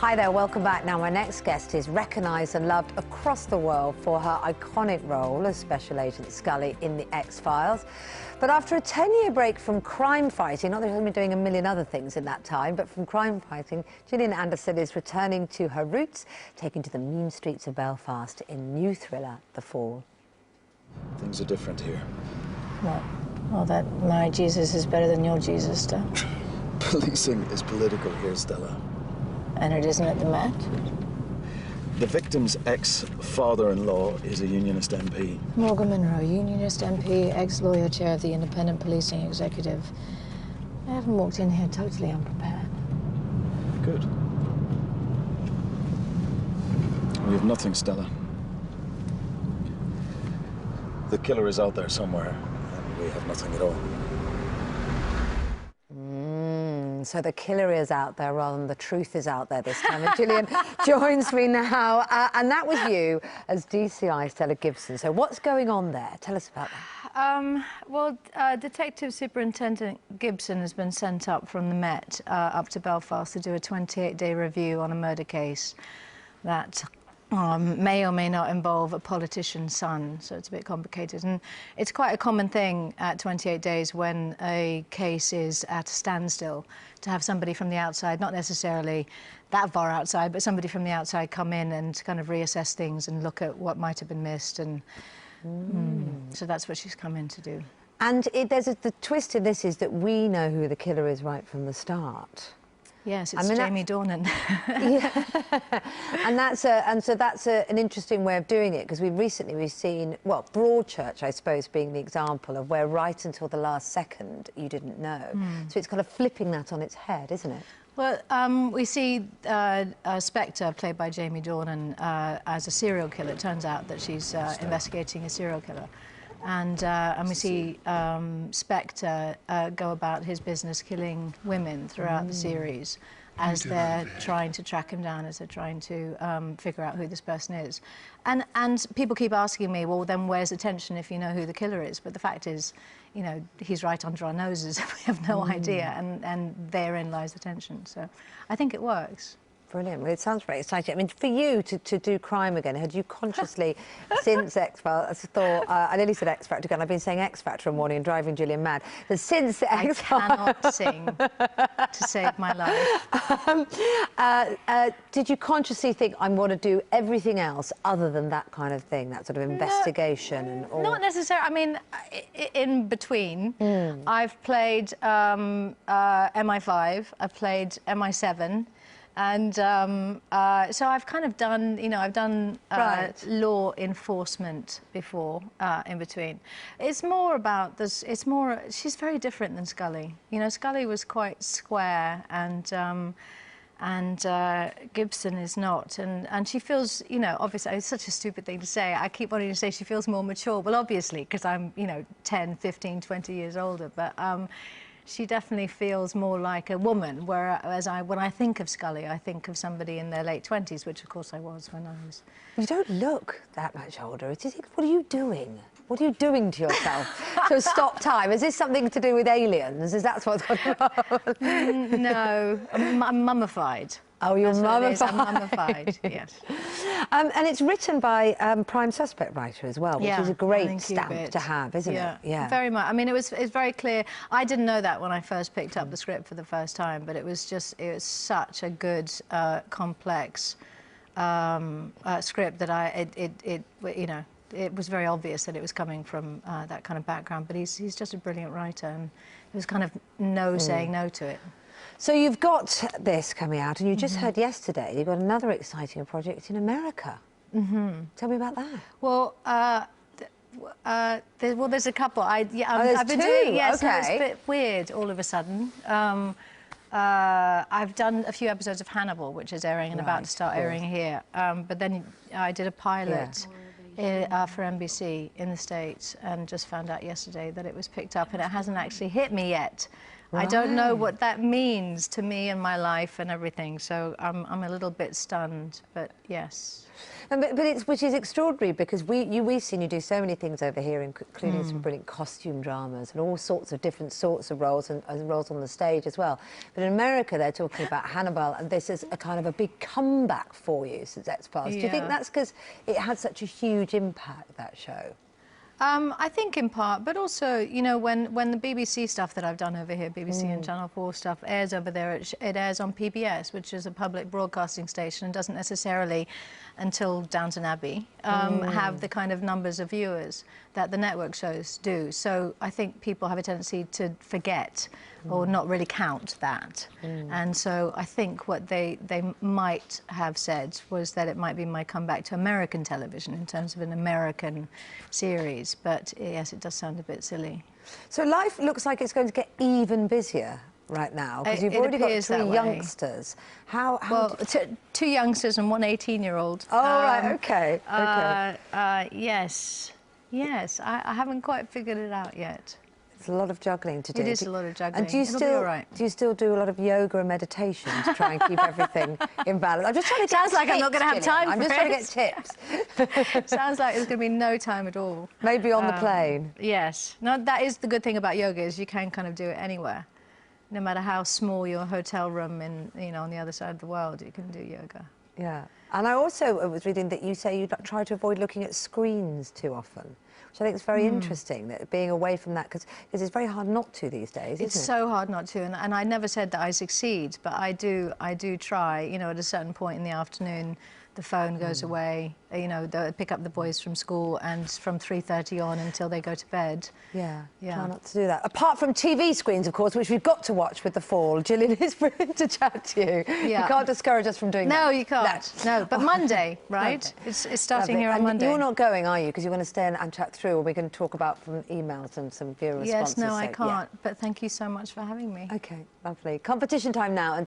Hi there, welcome back. Now, my next guest is recognised and loved across the world for her iconic role as Special Agent Scully in The X-Files. But after a 10-year break from crime fighting, not that she's been doing a million other things in that time, but from crime fighting, Gillian Anderson is returning to her roots, taken to the mean streets of Belfast in new thriller, The Fall. Things are different here. What? Well, that my Jesus is better than your Jesus stuff. Policing is political here, Stella. And it isn't at the Met? The victim's ex-father-in-law is a unionist MP. Morgan Monroe, unionist MP, ex-lawyer, chair of the Independent Policing Executive. I haven't walked in here totally unprepared. Good. We have nothing, Stella. The killer is out there somewhere, and we have nothing at all. So the killer is out there rather than the truth is out there this time. And Gillian joins me now. And that was you as DCI Stella Gibson. So what's going on there? Tell us about that. Detective Superintendent Gibson has been sent up from the Met up to Belfast to do a 28-day review on a murder case that may or may not involve a politician's son, so it's a bit complicated. And it's quite a common thing at 28 days when a case is at a standstill to have somebody from the outside, not necessarily that far outside, but somebody from the outside come in and kind of reassess things and look at what might have been missed. And so that's what she's come in to do. And the twist in this is that we know who the killer is right from the start. Yes, it's Jamie Dornan. Yeah. So that's an interesting way of doing it, because we've seen, well, Broadchurch, I suppose, being the example of where right until the last second you didn't know. So it's kind of flipping that on its head, isn't it? Well, we see Spectre, played by Jamie Dornan, as a serial killer. It turns out that she's investigating a serial killer. And we see Spectre go about his business killing women throughout the series as they're trying to track him down, as they're trying to figure out who this person is. And people keep asking me, well, then where's the tension if you know who the killer is? But the fact is, you know, he's right under our noses. We have no idea, and therein lies the tension. So I think it works. Brilliant. Well, it sounds very exciting. I mean, for you to do crime again, had you consciously, since X-Files, thought, I nearly said X Factor again, I've been saying X Factor all morning and driving Gillian mad, but since X-Files... I cannot sing to save my life. Did you consciously think, I'm going to do everything else other than that kind of thing, that sort of investigation and all? Not necessarily. I mean, in between, I've played MI5, I've played MI7, and so I've kind of done, you know, I've done law enforcement before, in between. It's more about this, it's more, she's very different than Scully. You know, Scully was quite square, and Gibson is not. And she feels, you know, obviously, it's such a stupid thing to say. I keep wanting to say she feels more mature. Well, obviously, because I'm, you know, 10, 15, 20 years older. But she definitely feels more like a woman, whereas when I think of Scully, I think of somebody in their late 20s, which, of course, I was when I was... You don't look that much older. What are you doing? What are you doing to yourself to stop time? Is this something to do with aliens? Is that what's going on? No, I'm mummified. Oh, you're mummified. I'm mummified, yes. And it's written by Prime Suspect writer as well, which is a great stamp to have, isn't it? Yeah, very much. I mean, it's very clear. I didn't know that when I first picked up the script for the first time, but it was such a good, complex script that you know, it was very obvious that it was coming from that kind of background. But he's just a brilliant writer, and there was kind of saying no to it. So you've got this coming out, and you just heard yesterday you've got another exciting project in America. Tell me about that. Well, there's a couple. I've been two? doing, yes, okay. It's a bit weird all of a sudden. I've done a few episodes of Hannibal, which is airing and about to start airing here. But then I did a pilot for NBC in the States, and just found out yesterday that it was picked up, and it hasn't actually hit me yet. I don't know what that means to me and my life and everything, so I'm a little bit stunned, but yes. But it's, which is extraordinary, because we've seen you do so many things over here, including some brilliant costume dramas and all sorts of different sorts of roles, and roles on the stage as well. But in America, they're talking about Hannibal, and this is a kind of a big comeback for you since X-Files. Do you think that's because it had such a huge impact, that show? I think in part, but also, you know, when the BBC stuff that I've done over here, BBC and Channel 4 stuff, airs over there, it airs on PBS, which is a public broadcasting station, and doesn't necessarily, until Downton Abbey, have the kind of numbers of viewers that the network shows do. So I think people have a tendency to forget or not really count that. And so I think what they might have said was that it might be my comeback to American television in terms of an American series. But yes, it does sound a bit silly. So life looks like it's going to get even busier right now, because you've already got 3 youngsters. Well, 2 youngsters and 1 18-year-old. Oh, right, okay. Yes. Yes, I haven't quite figured it out yet. It's a lot of juggling to do. It is a lot of juggling. And do you still do a lot of yoga and meditation to try and keep everything in balance? I'm just trying to get Sounds like I'm not going to have time for it. I'm just trying to get tips. Sounds like there's going to be no time at all. Maybe on the plane. Yes. No, that is the good thing about yoga, is you can kind of do it anywhere. No matter how small your hotel room in, you know, on the other side of the world, you can do yoga. Yeah. And I also was reading that you say you try to avoid looking at screens too often, which I think is very interesting, that being away from that, because it's very hard not to these days, isn't it? It's so hard not to, and I never said that I succeed, but I do try. You know, at a certain point in the afternoon, the phone goes away. You know, they pick up the boys from school, and from 3:30 on until they go to bed. Yeah, try not to do that. Apart from TV screens, of course, which we've got to watch with the fall. Gillian, it's brilliant to chat to you. Yeah. You can't discourage us from doing that. No, you can't. No, but Monday, right? It's starting here on Monday. You're not going, are you? Because you're going to stay and chat through, or we're going to talk about from emails and some viewer responses. Yes, no, I can't. But thank you so much for having me. OK, lovely. Competition time now.